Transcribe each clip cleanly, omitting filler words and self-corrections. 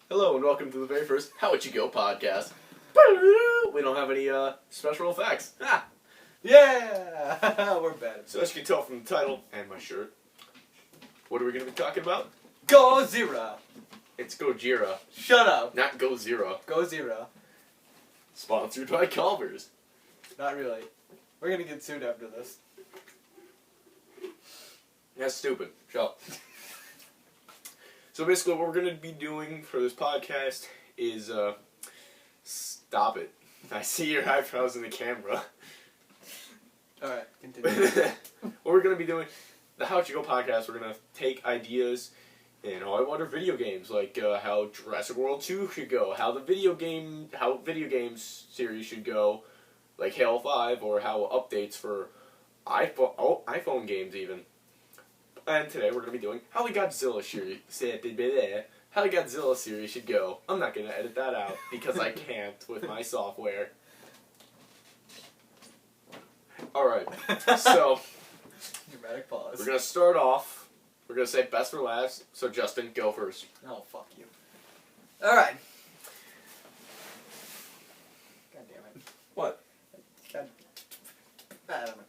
Hello and welcome to the very first How Would You Go podcast. We don't have any special effects. Ah. Yeah! We're bad. So as you can tell from the title and my shirt, what are we going to be talking about? Godzilla! It's Gojira, Shut up! not Gozira. Godzilla. Sponsored by Culver's. Not really. We're gonna get sued after this. That's stupid. Shut up. So basically what we're going to be doing for this podcast is, stop it. I see your eyebrows in the camera. Alright, continue. What we're going to be doing, the How Would You Go podcast, we're going to take ideas in other video games, like how Jurassic World 2 should go, how video games series should go, like Halo 5, or how updates for iPhone games even. And today we're going to be doing how the Godzilla series should go. I'm not going to edit that out because I can't with my software. Alright, so Dramatic pause. we're going to start off. We're going to say best for last. So Justin, go first. Oh, fuck you. Alright. God damn it. What? God. I don't know.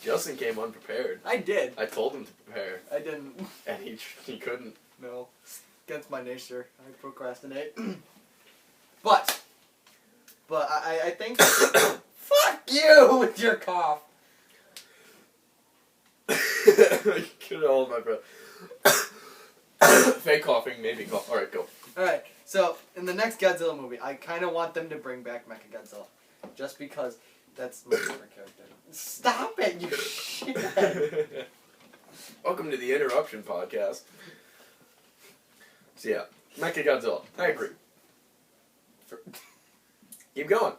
Justin came unprepared. I did. I told him to prepare, I didn't. and he couldn't. No. It's against my nature. I procrastinate. But I think... Fuck you with your cough. Get all of my breath. Fake coughing, maybe cough. Alright, go. Alright, so in the next Godzilla movie, I kind of want them to bring back Mechagodzilla. Just because that's my favorite character. Stop it, you shit! Welcome to the Interruption Podcast. So yeah, Mechagodzilla. I agree. Keep going.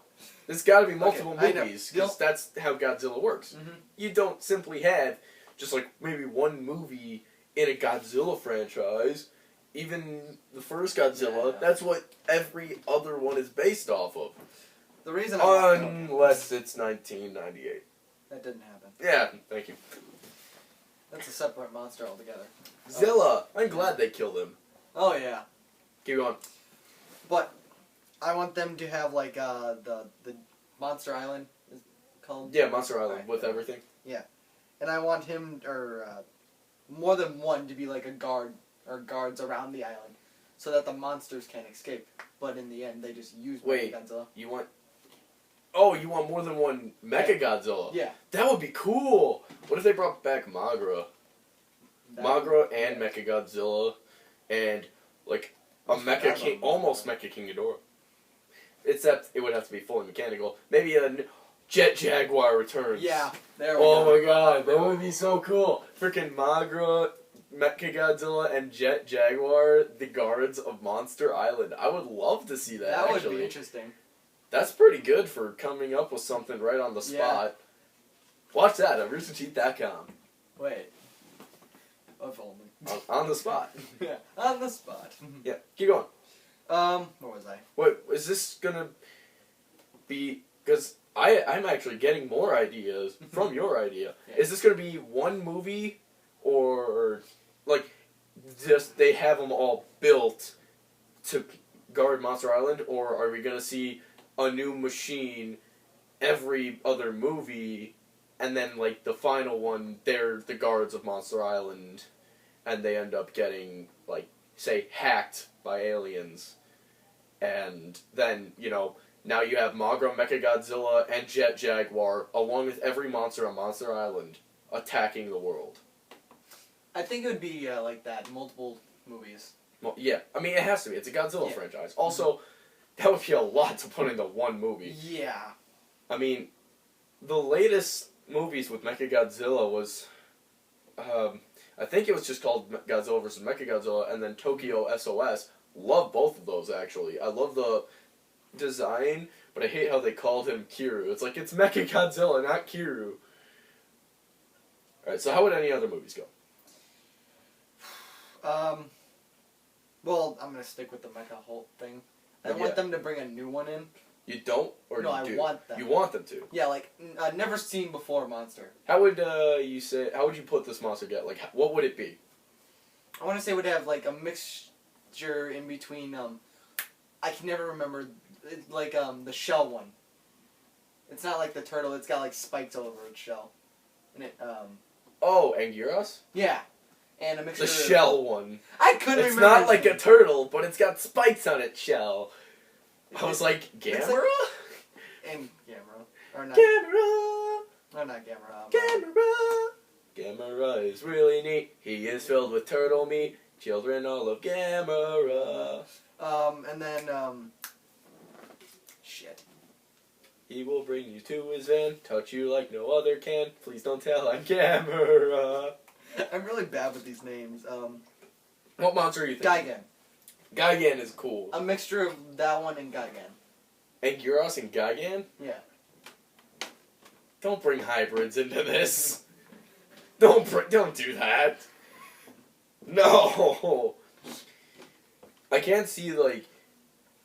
There's got to be multiple movies, because that's how Godzilla works. Mm-hmm. You don't simply have just like maybe one movie in a Godzilla franchise. Even the first Godzilla, that's what every other one is based off of. The reason Unless it's 1998. That didn't happen. Yeah, thank you. That's a separate monster altogether. Zilla! I'm glad they killed him. Oh yeah. Keep going. But I want them to have like the Monster Island is called. Yeah, Monster Island with everything. Yeah, and I want him or more than one to be like a guard or guards around the island, so that the monsters can't escape. But in the end, they just use Godzilla. You want? Oh, you want more than one Mechagodzilla? Yeah. That would be cool. What if they brought back Mothra? Mothra and Mechagodzilla, and like a Mecha King, almost Mecha King Ghidorah. Except it would have to be fully mechanical. Maybe a Jet Jaguar returns. Yeah, there we go. Oh my god, that would be so cool. Freaking Mothra, Mechagodzilla, and Jet Jaguar, the guards of Monster Island. I would love to see that, That actually. would be interesting. That's pretty good for coming up with something right on the spot. Watch that at roosterteeth.com. Wait. If only. On the spot. Yeah, on the spot. Yeah, keep going. Where was I? Wait, is this gonna be... Because I'm actually getting more ideas from your idea. Yeah. Is this gonna be one movie, or like just they have them all built to guard Monster Island, or are we gonna see a new machine every other movie, and then like the final one, they're the guards of Monster Island, and they end up getting like say hacked by aliens, and then now you have Mothra, Mechagodzilla, and Jet Jaguar, along with every monster on Monster Island, attacking the world. I think it would be like that, multiple movies. Well, yeah, I mean, it has to be. It's a Godzilla franchise. Also, that would be a lot to put into one movie. Yeah. I mean, the latest movies with Mechagodzilla was... I think it was just called Godzilla vs. Mechagodzilla, and then Tokyo SOS. Love both of those, actually. I love the design, but I hate how they called him Kiryu. It's like, it's Mechagodzilla, not Kiryu. Alright, so how would any other movies go? Well, I'm gonna stick with the Mecha Hulk thing. I want them to bring a new one in. You don't, or no, you do? I want them. You want them to? Yeah, like never seen before monster. How would you put this monster together? Like, what would it be? I want to say it would have like a mixture in between. I can never remember. Like the shell one. It's not like the turtle. It's got like spikes all over its shell, and it Oh, Anguirus? yeah, and a mixture. The shell one. I couldn't It's remember. not like a turtle, but it's got spikes on its shell. I was like, It's Gamera? And Gamera. Or not. Gamera! No, not Gamera. Gamera! Gamera is really neat. He is filled with turtle meat. Children all love Gamera. And then, shit. He will bring you to his van, touch you like no other can. Please don't tell I'm Gamera. I'm really bad with these names. What monster are you thinking? Gigan. Gigan is cool. A mixture of that one and Gigan. Anguirus and Gigan? Yeah. Don't bring hybrids into this. Don't do that. No. I can't see like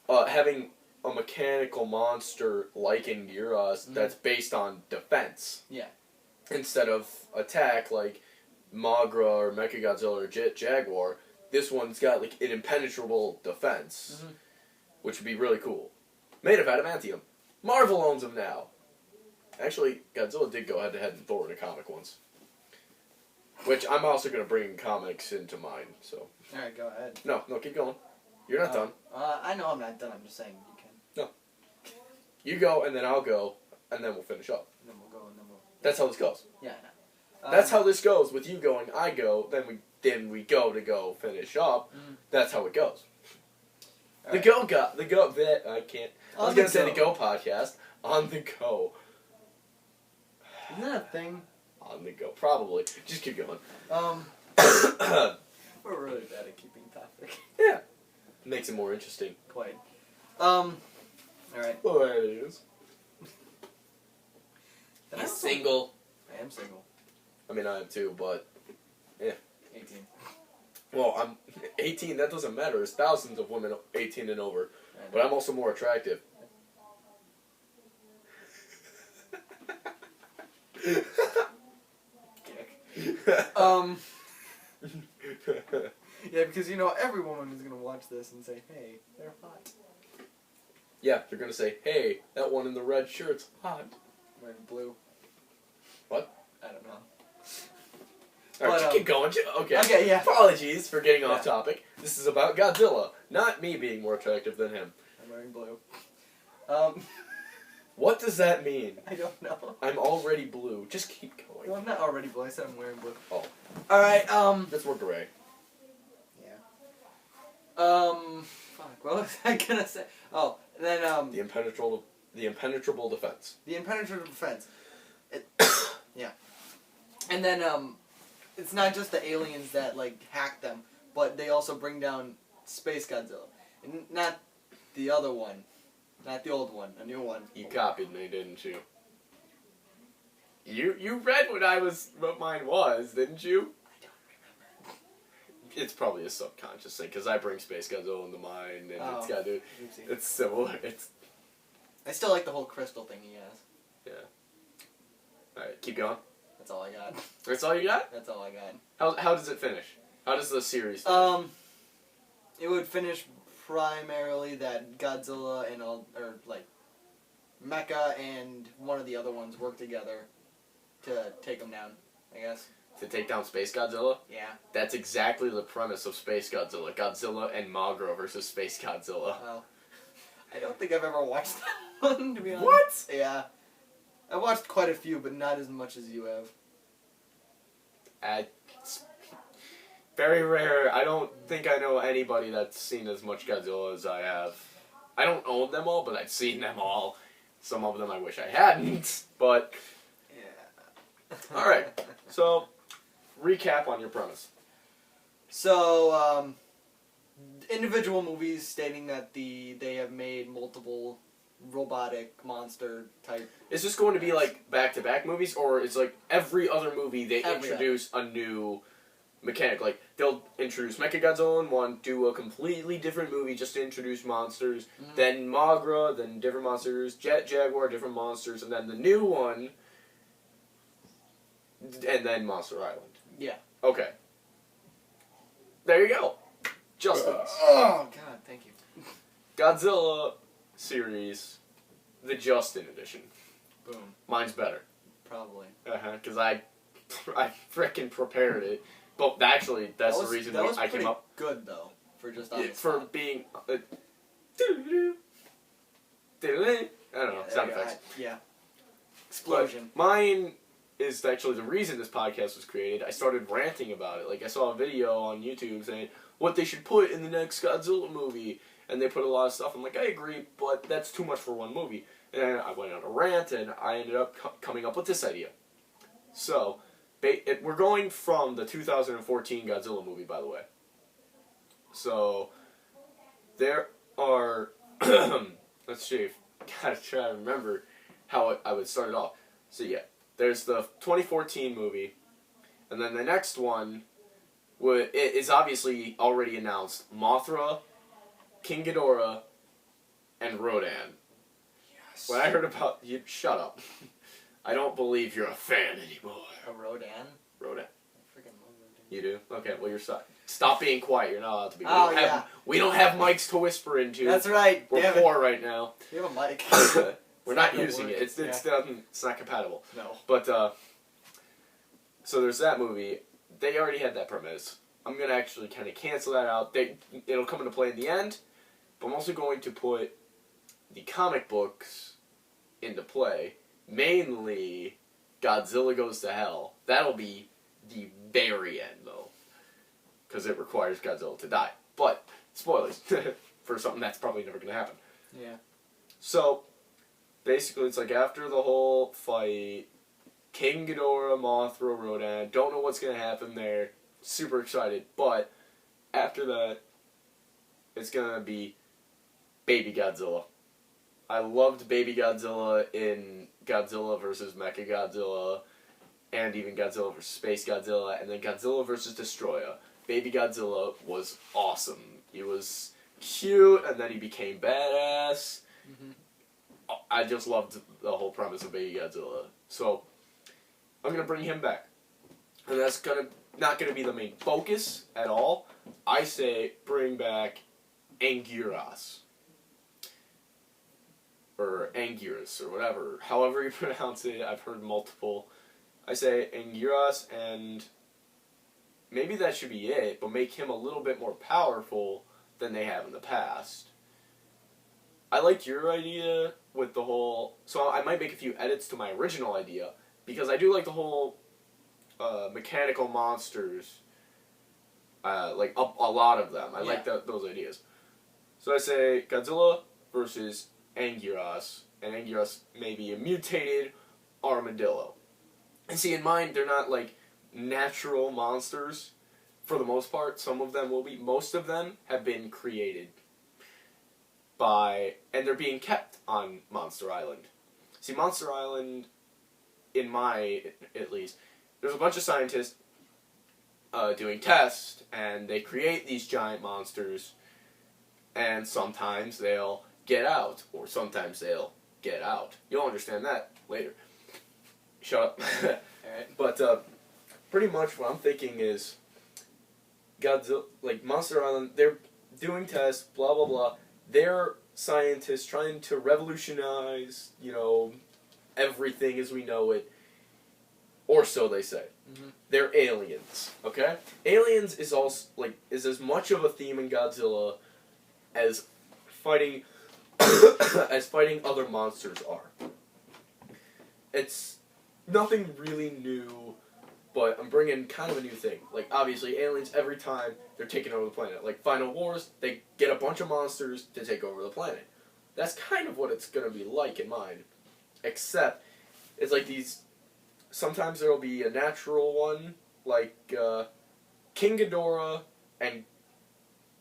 having a mechanical monster like Anguirus that's based on defense. Yeah. Instead of attack like Mogra or Mechagodzilla or Jet Jaguar. This one's got like an impenetrable defense, which would be really cool. Made of adamantium. Marvel owns them now. Actually, Godzilla did go head-to-head in Thor in a comic once. Which I'm also going to bring comics into mine, so... Alright, go ahead. No, keep going. You're not done. I know I'm not done, I'm just saying you can. No. You go, and then I'll go, and then we'll finish up. And then we'll go, and then we'll... That's how this goes. Yeah, I know. That's how this goes. With you going, I go, then we go to go finish up. That's how it goes. I can't. I was going to say the Go podcast. On the go. Isn't that a thing? On the go. Probably. Just keep going. We're really bad at keeping topic. Yeah. Makes it more interesting. Quite. Alright. Well, there it is. He's single. I am single. I mean, I am too, but... Yeah. 18. Well, I'm 18. That doesn't matter. There's thousands of women 18 and over. But I'm also more attractive. Yeah, because every woman is gonna watch this and say, "Hey, they're hot." Yeah, they're gonna say, "Hey, that one in the red shirt's hot." Wearing blue. What? I don't know. Alright, just keep going. Okay, yeah. Apologies for getting off topic. This is about Godzilla, not me being more attractive than him. I'm wearing blue. What does that mean? I don't know. I'm already blue. Just keep going. Well, I'm not already blue. I said I'm wearing blue. Oh. Alright, That's more gray. Yeah. Fuck, what was I gonna say? Oh, and then, The impenetrable defense. The impenetrable defense. Yeah. And then, it's not just the aliens that, hack them, but they also bring down Space Godzilla. And not the other one. Not the old one. A new one. You copied me, didn't you? You read what mine was, didn't you? I don't remember. It's probably a subconscious thing, because I bring Space Godzilla into mine, and it's got to... It's similar. I still like the whole crystal thing he has. Yeah. Alright, keep going. That's all I got. That's all you got? That's all I got. How does it finish? How does the series finish? It would finish primarily that Godzilla and Mecha and one of the other ones work together to take him down, I guess. To take down Space Godzilla? Yeah. That's exactly the premise of Space Godzilla. Godzilla and Mogra versus Space Godzilla. Well, I don't think I've ever watched that one, to be honest. What? Yeah. I watched quite a few, but not as much as you have. It's very rare. I don't think I know anybody that's seen as much Godzilla as I have. I don't own them all, but I've seen them all. Some of them I wish I hadn't, but... Yeah. Alright, so, recap on your premise. So, individual movies stating that they have made multiple robotic monster type. Is this going to be like back-to-back movies, or it's like every other movie they introduce a new mechanic? Like they'll introduce Mechagodzilla in one, do a completely different movie just to introduce monsters, then Mogra, then different monsters, Jet Jaguar, different monsters, and then the new one, and then Monster Island. Yeah. Okay. there you go. Justin's. Oh, God, thank you. Godzilla series, the Justin edition. Boom. Mine's better. Probably. Because I frickin' prepared it. But actually, that's the reason I came up. Good, though, for just on the for spot. being. I don't know, sound effects. Yeah. Explosion. But mine is actually the reason this podcast was created. I started ranting about it. Like, I saw a video on YouTube saying what they should put in the next Godzilla movie, and they put a lot of stuff. I'm like, I agree, but that's too much for one movie. And I went on a rant, and I ended up coming up with this idea. So, we're going from the 2014 Godzilla movie, by the way. So, there are... let's see. Gotta try to remember how I would start it off. So, yeah. There's the 2014 movie. And then the next one is obviously already announced. Mothra, King Ghidorah, and Rodan. Yes. When I heard about... you, shut up. I don't believe you're a fan anymore. A Rodan? Rodan. I freaking love Rodan. You do? Okay, well, you're stop being quiet. You're not allowed to be. We don't have mics to whisper into. That's right. We're poor right now. You have a mic. We're not using it. It's not compatible. No. But, so there's that movie. They already had that premise. I'm going to actually kind of cancel that out. It'll come into play in the end, but I'm also going to put the comic books into play. Mainly, Godzilla Goes to Hell. That'll be the very end, though. Because it requires Godzilla to die. But, spoilers, for something that's probably never going to happen. Yeah. So, basically, it's like after the whole fight, King Ghidorah, Mothra, Rodan, don't know what's going to happen there. Super excited. But, after that, it's going to be Baby Godzilla. I loved Baby Godzilla in Godzilla vs. Mechagodzilla, and even Godzilla vs. Space Godzilla, and then Godzilla vs. Destroyer. Baby Godzilla was awesome. He was cute, and then he became badass. Mm-hmm. I just loved the whole premise of Baby Godzilla. So, I'm going to bring him back. And that's not going to be the main focus at all. I say bring back Anguirus. Or Anguirus, or whatever. However you pronounce it, I've heard multiple. I say Anguirus, and maybe that should be it, but make him a little bit more powerful than they have in the past. I liked your idea with the whole... So I might make a few edits to my original idea, because I do like the whole mechanical monsters. Like, a lot of them. I like those ideas. So I say Godzilla versus Anguirus, and Anguirus may be a mutated armadillo. And see, in mine, they're not, like, natural monsters, for the most part. Some of them will be. Most of them have been created by, and they're being kept on Monster Island. See, Monster Island, in my, at least, there's a bunch of scientists doing tests, and they create these giant monsters, and sometimes they'll get out, or sometimes they'll get out. You'll understand that later. Shut up. Alright. But, pretty much what I'm thinking is, Godzilla, like, Monster Island, they're doing tests, blah, blah, blah. They're scientists trying to revolutionize, everything as we know it. Or so they say. Mm-hmm. They're aliens, okay? Aliens is also, is as much of a theme in Godzilla as fighting other monsters are. It's nothing really new, but I'm bringing kind of a new thing. Like, obviously, aliens, every time they're taking over the planet. Like, Final Wars, they get a bunch of monsters to take over the planet. That's kind of what it's going to be like in mine. Except, it's like these... Sometimes there will be a natural one, like King Ghidorah and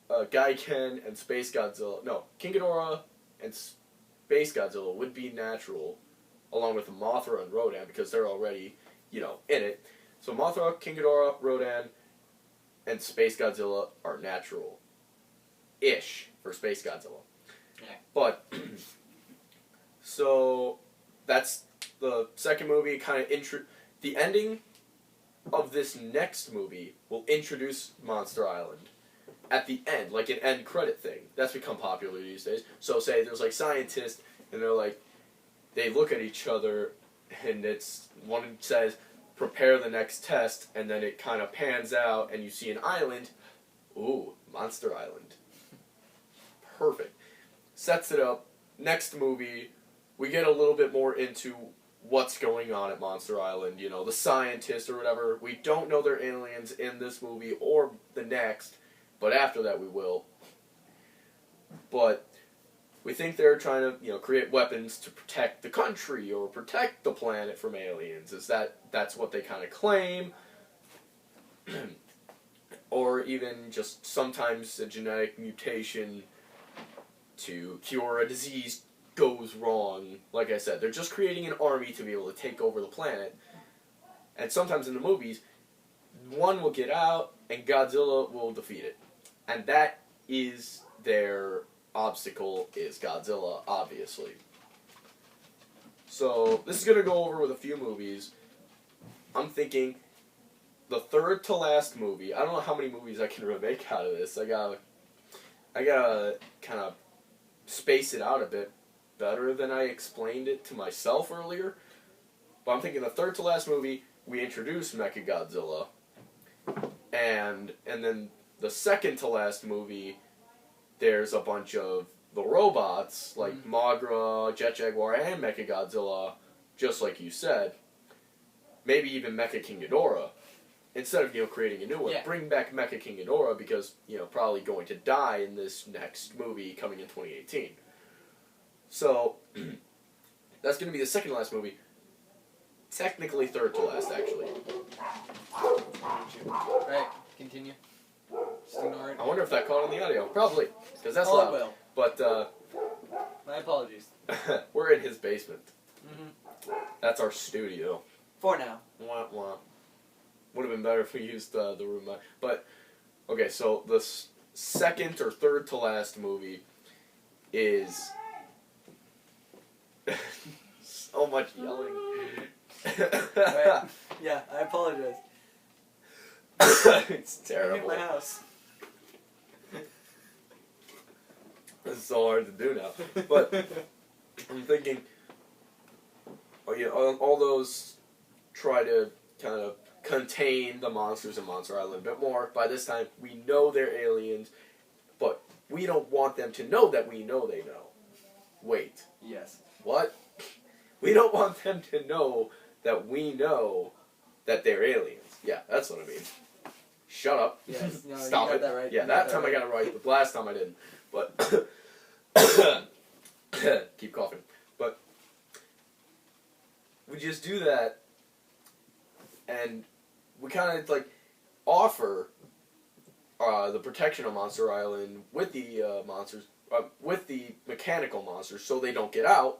Gaiken and Space Godzilla. No, King Ghidorah and Space Godzilla would be natural, along with Mothra and Rodan, because they're already, in it. So Mothra, King Ghidorah, Rodan, and Space Godzilla are natural-ish for Space Godzilla. Yeah. But, so, that's the second movie. Kind of the ending of this next movie will introduce Monster Island. at the end, like an end credit thing. That's become popular these days. So say there's like scientists, and they're like, they look at each other, and it's one says, prepare the next test, and then it kind of pans out, and you see an island. Ooh, Monster Island. Perfect. Sets it up. Next movie, we get a little bit more into what's going on at Monster Island. You know, the scientists or whatever. We don't know they're aliens in this movie or the next, but after that we will. But we think they're trying to, you know, create weapons to protect the country or protect the planet from aliens. That's what they kind of claim. Or even just sometimes a genetic mutation to cure a disease goes wrong. Like I said, they're just creating an army to be able to take over the planet. And sometimes in the movies, one will get out and Godzilla will defeat it. And that is their obstacle, is Godzilla, obviously. So this is going to go over with a few movies. I'm thinking the third to last movie. I don't know how many movies I can make out of this. I gotta kind of space it out a bit better than I explained it to myself earlier. But I'm thinking the third to last movie, we introduce Mechagodzilla. And then the second to last movie, there's a bunch of the robots, like Mothra, Jet Jaguar, and Mechagodzilla, just like you said. Maybe even Mecha King Ghidorah. Instead of, you know, creating a new one, bring back Mecha King Ghidorah because, you know, probably going to die in this next movie coming in 2018. So, that's going to be the second to last movie. Technically third to last, actually. Right, continue. Just ignore it. I wonder if that caught on the audio. Probably, because that's loud. loud. Will. But, my apologies. we're in his basement. Mm-hmm. That's our studio. For now. Wah, wah. Would have been better if we used the room. But, okay, so the second or third to last movie is... so much yelling. Right. Yeah, I apologize. It's terrible. My house. It's so hard to do now. But I'm thinking, all those try to kind of contain the monsters in Monster Island a bit more. By this time, we know they're aliens, but we don't want them to know that we know they know. Wait. Yes. What? We don't want them to know that we know that they're aliens. Yeah, that's what I mean. Shut up. Yes. No, Stop you it. got that right. Yeah, that time I got it right, but last time I didn't. But keep coughing. But we just do that, and we kind of like offer the protection of Monster Island with the monsters, with the mechanical monsters, so they don't get out.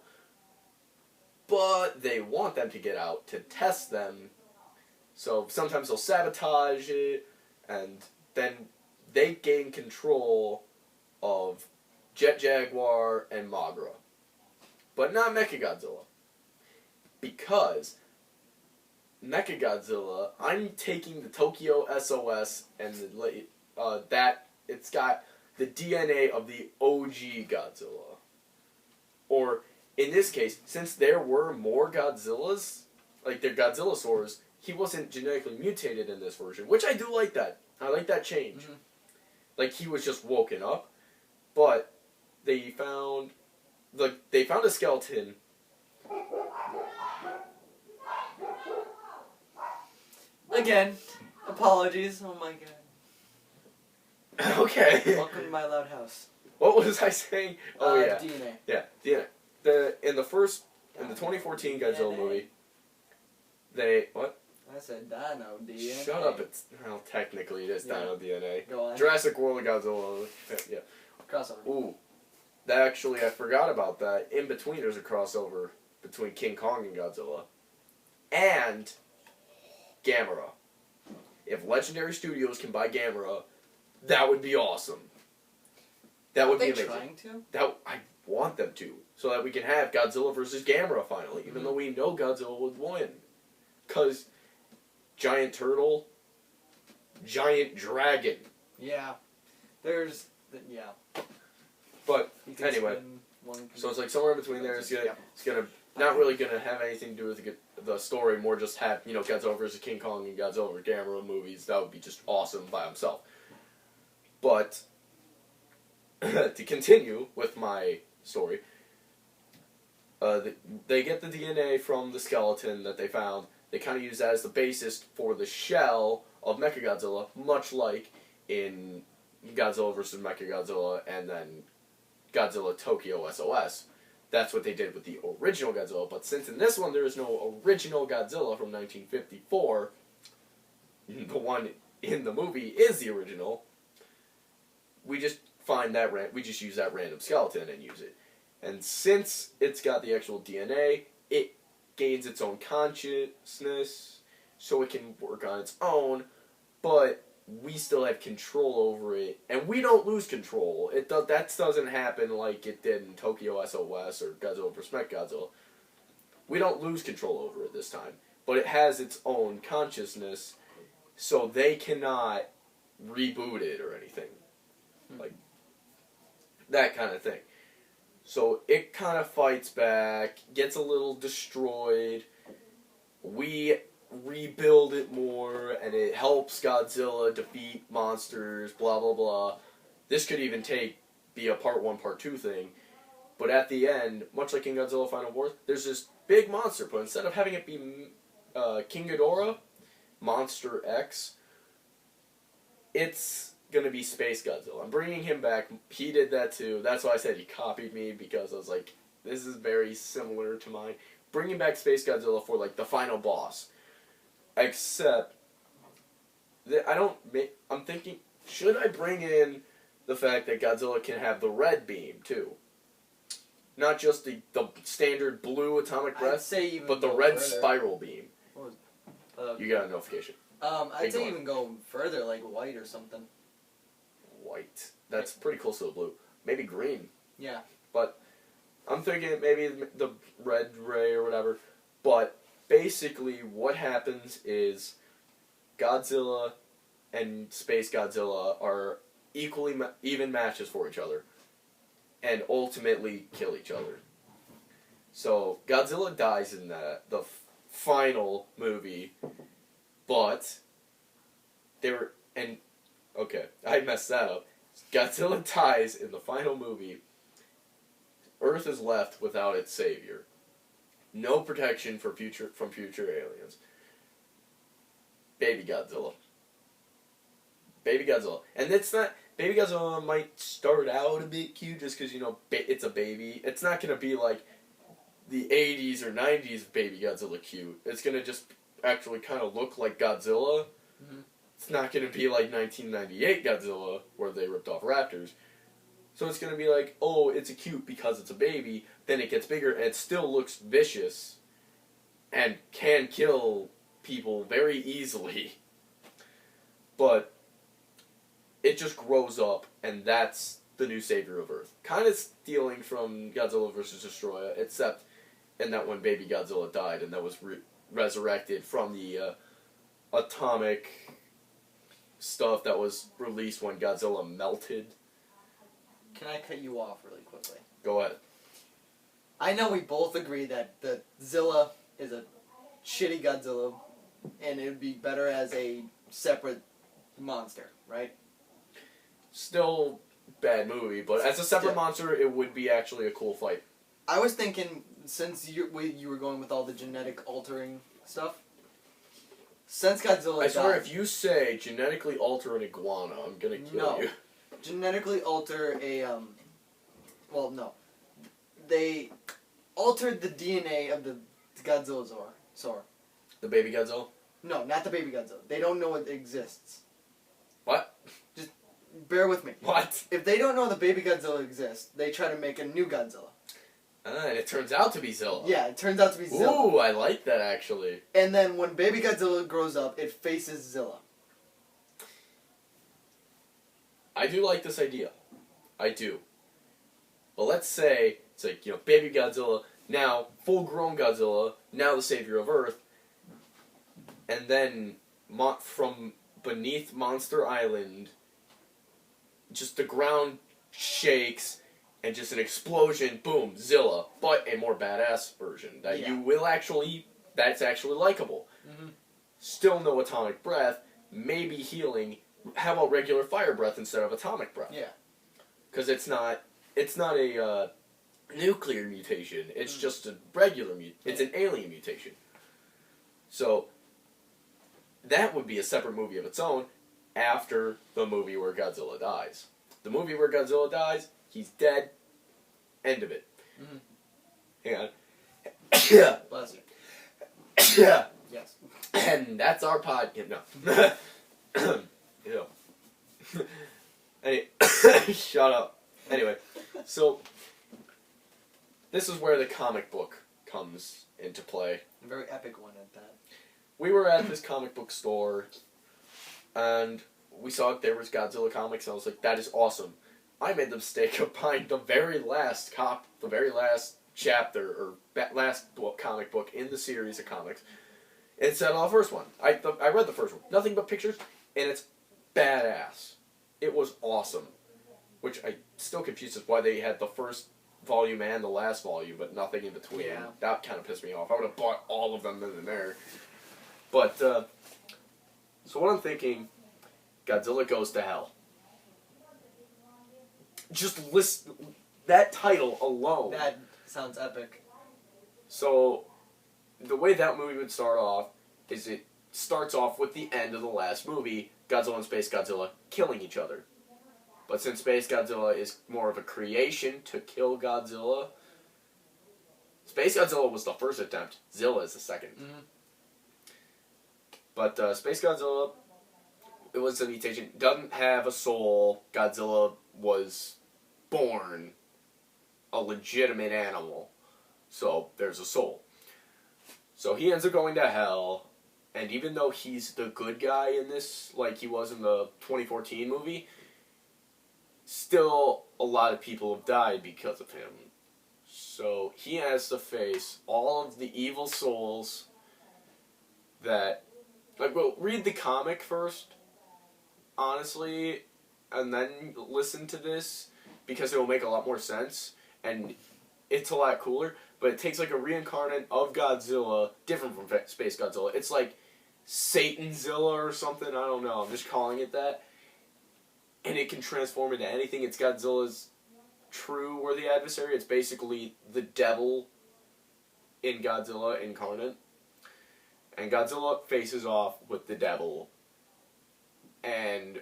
But they want them to get out to test them. So sometimes they'll sabotage it, and then they gain control of Jet Jaguar and Mothra. But not Mechagodzilla. Because Mechagodzilla, I'm taking the Tokyo SOS and that it's got the DNA of the OG Godzilla. Or, in this case, since there were more Godzillas, like their Godzillasaurs, he wasn't genetically mutated in this version, which I do like that. I like that change. Mm-hmm. Like, he was just woken up, but they found a skeleton. Again, apologies. Oh my god. Okay. Welcome to my loud house. What was I saying? Oh yeah. DNA. Yeah, DNA. In the 2014 Godzilla movie, what? I said Dino DNA. Shut up! Well, technically it is Dino DNA. Go on. Jurassic World Godzilla. Yeah. Crossover. Ooh, I forgot about that. In between, there's a crossover between King Kong and Godzilla, and Gamera. If Legendary Studios can buy Gamera, that would be awesome. That would be amazing. Are they trying to? I want them to, so that we can have Godzilla versus Gamera finally, even though we know Godzilla would win. Because giant turtle, giant dragon. Yeah. There's yeah. But You can anyway, spin one. so it's like somewhere in between there. It's gonna not really gonna have anything to do with the story. More just have Godzilla vs King Kong and Godzilla vs Gamera movies. That would be just awesome by himself. But to continue with my story, they get the DNA from the skeleton that they found. They kind of use that as the basis for the shell of Mechagodzilla, much like in Godzilla vs. Mechagodzilla and then Godzilla Tokyo SOS. That's what they did with the original Godzilla. But since in this one there is no original Godzilla from 1954, the one in the movie is the original. We just we just use that random skeleton and use it. And since it's got the actual DNA, it gains its own consciousness, so it can work on its own, but we still have control over it, and we don't lose control. That doesn't happen like it did in Tokyo SOS or Godzilla vs. Mechagodzilla. We don't lose control over it this time, but it has its own consciousness, so they cannot reboot it or anything. Like, that kind of thing. So it kind of fights back, gets a little destroyed. We rebuild it more, and it helps Godzilla defeat monsters, blah, blah, blah. This could even be a part 1, part 2 thing. But at the end, much like in Godzilla Final Wars, there's this big monster, but instead of having it be King Ghidorah, Monster X, it's going to be Space Godzilla. I'm bringing him back. He did that too. That's why I said he copied me, because I was like, this is very similar to mine. Bringing back Space Godzilla for like the final boss. Except that I'm thinking, should I bring in the fact that Godzilla can have the red beam too? Not just the standard blue atomic breath, but the red spiral beam. You got a notification. I'd say even go further, like white or something. White. That's pretty close to the blue. Maybe green. Yeah. But I'm thinking maybe the red ray or whatever. But basically what happens is Godzilla and Space Godzilla are even matches for each other. And ultimately kill each other. So Godzilla dies in the final movie. But okay, I messed that up. Godzilla dies in the final movie. Earth is left without its savior. No protection from future aliens. Baby Godzilla. Baby Godzilla. And it's not... Baby Godzilla might start out a bit cute just because, it's a baby. It's not going to be like the 80s or 90s Baby Godzilla cute. It's going to just actually kind of look like Godzilla. Mm-hmm. It's not going to be like 1998 Godzilla, where they ripped off raptors. So it's going to be like, oh, it's a cute because it's a baby. Then it gets bigger, and it still looks vicious. And can kill people very easily. But it just grows up, and that's the new savior of Earth. Kind of stealing from Godzilla vs. Destroyer, except in that when Baby Godzilla died, and that was resurrected from the atomic stuff that was released when Godzilla melted. Can I cut you off really quickly? Go ahead. I know we both agree that the Zilla is a shitty Godzilla, and it would be better as a separate monster, right? Still bad movie, but as a separate monster, it would be actually a cool fight. I was thinking, since you were going with all the genetic altering stuff, since Godzilla I swear, if you say genetically alter an iguana, I'm gonna kill you. Genetically alter a, well, no. They altered the DNA of the Godzilla. The baby Godzilla? No, not the baby Godzilla. They don't know it exists. What? Just bear with me. What? If they don't know the baby Godzilla exists, they try to make a new Godzilla. And it turns out to be Zilla. Yeah, it turns out to be Zilla. Ooh, I like that, actually. And then when baby Godzilla grows up, it faces Zilla. I do like this idea. I do. But let's say, it's like, baby Godzilla, now full-grown Godzilla, now the savior of Earth, and then from beneath Monster Island, just the ground shakes, and just an explosion, boom, Zilla, but a more badass version that you will actually, that's actually likable. Mm-hmm. Still no atomic breath, maybe healing. How about regular fire breath instead of atomic breath? Yeah. Because it's not a nuclear mutation. It's just a regular it's an alien mutation. So that would be a separate movie of its own after the movie where Godzilla dies. The movie where Godzilla dies, he's dead. End of it. Mm-hmm. Hang on. Yeah. Bless you. Yeah. Yes. And that's our podcast. No. Ew. Shut up. Anyway, so this is where the comic book comes into play. A very epic one at that. We were at this comic book store, and we saw there was Godzilla comics, and I was like, that is awesome. I made the mistake of buying the very last chapter, or last comic book in the series of comics, instead of the first one. I read the first one. Nothing but pictures, and it's badass. It was awesome. Which I still confused as why they had the first volume and the last volume, but nothing in between. Yeah. That kind of pissed me off. I would have bought all of them in there. But, so what I'm thinking, Godzilla Goes to Hell. Just list that title alone. That sounds epic. So, the way that movie would start off is it starts off with the end of the last movie, Godzilla and Space Godzilla killing each other. But since Space Godzilla is more of a creation to kill Godzilla, Space Godzilla was the first attempt, Zilla is the second. Mm-hmm. But Space Godzilla, it was a mutation, doesn't have a soul. Godzilla was born a legitimate animal, so there's a soul. So he ends up going to hell, and even though he's the good guy in this, like he was in the 2014 movie, still a lot of people have died because of him. So he has to face all of the evil souls that... Like, well, read the comic first, honestly, and then listen to this, because it will make a lot more sense, and it's a lot cooler, but it takes, like, a reincarnate of Godzilla, different from Space Godzilla. It's like Satanzilla or something, I don't know, I'm just calling it that. And it can transform into anything. It's Godzilla's true worthy adversary. It's basically the devil in Godzilla incarnate. And Godzilla faces off with the devil. And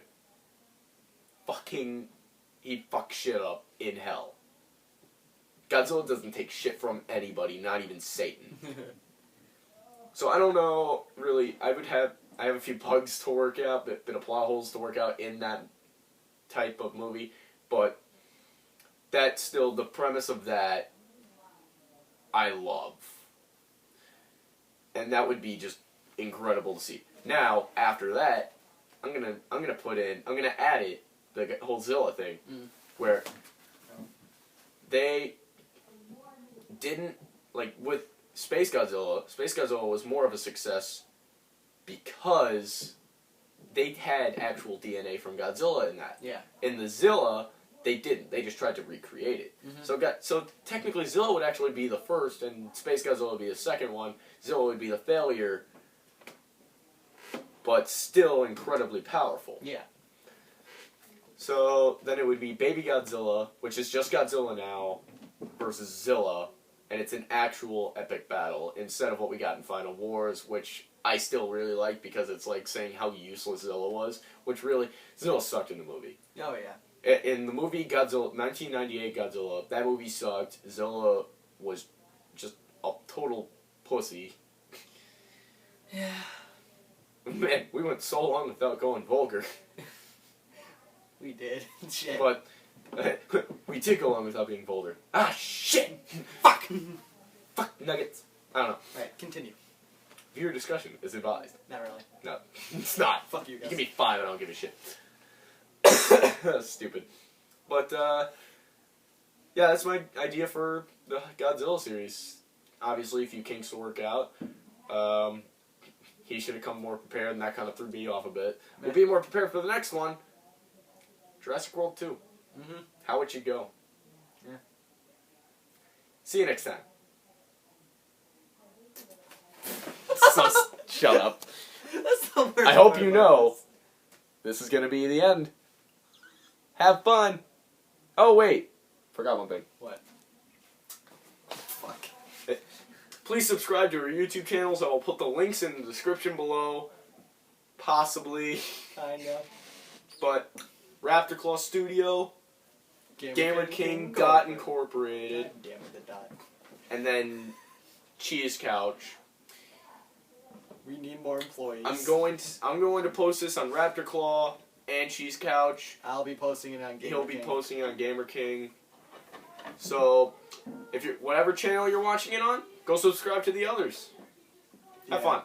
he fucks shit up in hell. Godzilla doesn't take shit from anybody, not even Satan. So I don't know, really, I have a few bugs to work out, bit of plot holes to work out in that type of movie, but that's still the premise of that I love. And that would be just incredible to see. Now, after that, I'm gonna add it, the whole Zilla thing, where they didn't, like, with Space Godzilla was more of a success because they had actual DNA from Godzilla in that. Yeah. In the Zilla, they didn't. They just tried to recreate it. Mm-hmm. So technically Zilla would actually be the first, and Space Godzilla would be the second one. Zilla would be the failure, but still incredibly powerful. Yeah. So then it would be Baby Godzilla, which is just Godzilla now, versus Zilla, and it's an actual epic battle instead of what we got in Final Wars, which I still really like because it's like saying how useless Zilla was, which really, Zilla sucked in the movie. Oh, yeah. In the movie Godzilla, 1998 Godzilla, that movie sucked. Zilla was just a total pussy. Yeah. Man, we went so long without going vulgar. We did. Shit. But we did go long without being vulgar. Ah, shit! Fuck! Fuck nuggets. I don't know. Alright, continue. Viewer discussion is advised. Not really. No, it's not. Fuck you guys. You give me 5, I don't give a shit. Stupid. But, yeah, that's my idea for the Godzilla series. Obviously, a few kinks to work out. He should have come more prepared, and that kind of threw me off a bit. We'll be more prepared for the next one. Jurassic World 2. Mm-hmm. How would you go? Yeah. See you next time. So, shut up. That's the worst I hope part you about know this. this is going to be the end. Have fun. Oh, wait. Forgot one thing. What? Fuck. Please subscribe to our YouTube channels. I will put the links in the description below. Possibly. I know. But Raptor Claw Studio, Gamer King Dot Incorporated, God damn it, the dot. and then Cheese Couch. We need more employees. I'm going to post this on Raptor Claw and Cheese Couch. I'll be posting it on Gamer He'll be King. posting it on Gamer King. So, if you're whatever channel you're watching it on, go subscribe to the others. Have fun.